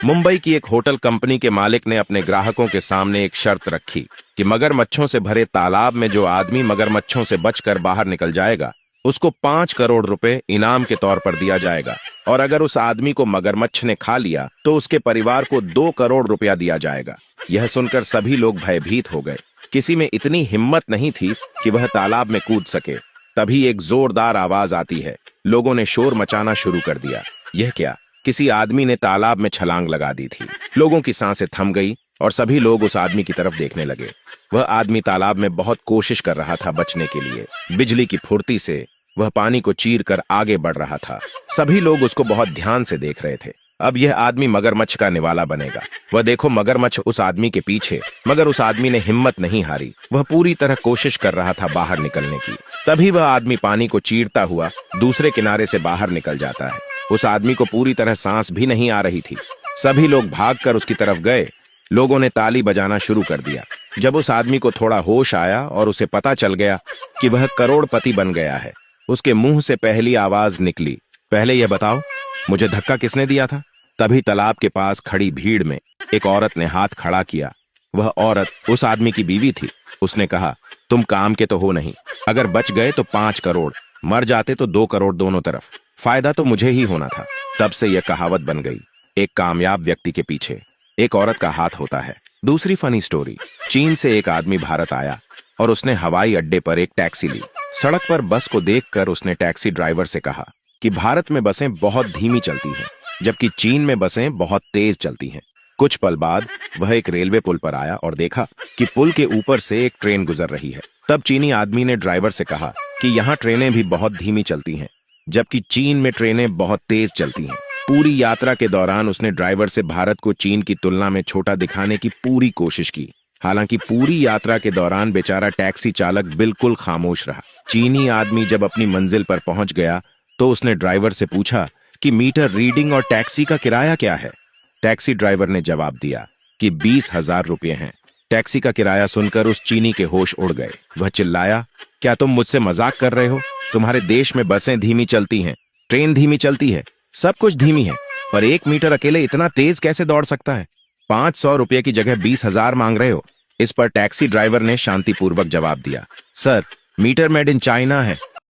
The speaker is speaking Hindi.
मुंबई की एक होटल कंपनी के मालिक ने अपने ग्राहकों के सामने एक शर्त रखी कि मगरमच्छों से भरे तालाब में जो आदमी मगरमच्छों से बचकर बाहर निकल जाएगा उसको 5 करोड़ रुपए इनाम के तौर पर दिया जाएगा, और अगर उस आदमी को मगरमच्छ ने खा लिया तो उसके परिवार को 2 करोड़ रुपया दिया जाएगा। यह सुनकर सभी लोग भयभीत हो गए। किसी में इतनी हिम्मत नहीं थी कि वह तालाब में कूद सके। तभी एक जोरदार आवाज आती है। लोगों ने शोर मचाना शुरू कर दिया। यह क्या? किसी आदमी ने तालाब में छलांग लगा दी थी। लोगों की सांसें थम गई और सभी लोग उस आदमी की तरफ देखने लगे। वह आदमी तालाब में बहुत कोशिश कर रहा था बचने के लिए। बिजली की फुर्ती से वह पानी को चीर कर आगे बढ़ रहा था। सभी लोग उसको बहुत ध्यान से देख रहे थे। अब यह आदमी मगरमच्छ का निवाला बनेगा। वह देखो, मगरमच्छ उस आदमी के पीछे, मगर उस आदमी ने हिम्मत नहीं हारी। वह पूरी तरह कोशिश कर रहा था बाहर निकलने की। तभी वह आदमी पानी को चीरता हुआ दूसरे किनारे से बाहर निकल जाता है। उस आदमी को पूरी तरह सांस भी नहीं आ रही थी। सभी लोग भागकर उसकी तरफ गए। लोगों ने ताली बजाना शुरू कर दिया। जब उस आदमी को थोड़ा होश आया और उसे पता चल गया कि वह करोड़पति बन गया है, उसके मुंह से पहली आवाज निकली, पहले यह बताओ, मुझे धक्का किसने दिया था? तभी तालाब के पास खड़ी भीड़ में एक औरत ने हाथ खड़ा किया। वह औरत उस आदमी की बीवी थी। उसने कहा, तुम काम के तो हो नहीं। अगर बच गए तो 5 करोड़, मर जाते तो 2 करोड़ दोनों तरफ। फायदा तो मुझे ही होना था। तब से यह कहावत बन गई, एक कामयाब व्यक्ति के पीछे एक औरत का हाथ होता है। दूसरी फनी स्टोरी। चीन से एक आदमी भारत आया और उसने हवाई अड्डे पर एक टैक्सी ली। सड़क पर बस को देखकर उसने टैक्सी ड्राइवर से कहा कि भारत में बसें बहुत धीमी चलती हैं, जबकि चीन में बसें बहुत तेज चलती हैं। कुछ पल बाद वह एक रेलवे पुल पर आया और देखा कि पुल के ऊपर से एक ट्रेन गुजर रही है। तब चीनी आदमी ने ड्राइवर से कहा कि यहाँ ट्रेनें भी बहुत धीमी चलती हैं, जबकि चीन में ट्रेनें बहुत तेज चलती हैं। पूरी यात्रा के दौरान उसने ड्राइवर से भारत को चीन की तुलना में छोटा दिखाने की पूरी कोशिश की। हालांकि पूरी यात्रा के दौरान बेचारा टैक्सी चालक बिल्कुल खामोश रहा। चीनी आदमी जब अपनी मंजिल पर पहुंच गया तो उसने ड्राइवर से पूछा कि मीटर रीडिंग और टैक्सी का किराया क्या है? टैक्सी ड्राइवर ने जवाब दिया कि 20,000 रुपये हैं। टैक्सी का किराया सुनकर उस चीनी के होश उड़ गए। वह चिल्लाया, क्या तुम मुझसे मजाक कर रहे हो? तुम्हारे देश में बसें धीमी चलती हैं, ट्रेन धीमी चलती है, सब कुछ धीमी है, पर 1 मीटर अकेले इतना तेज कैसे दौड़ सकता है? 500 रुपये की जगह 20,000 मांग रहे हो। इस पर टैक्सी ड्राइवर ने शांतिपूर्वक जवाब दिया, sir, meter made in China है,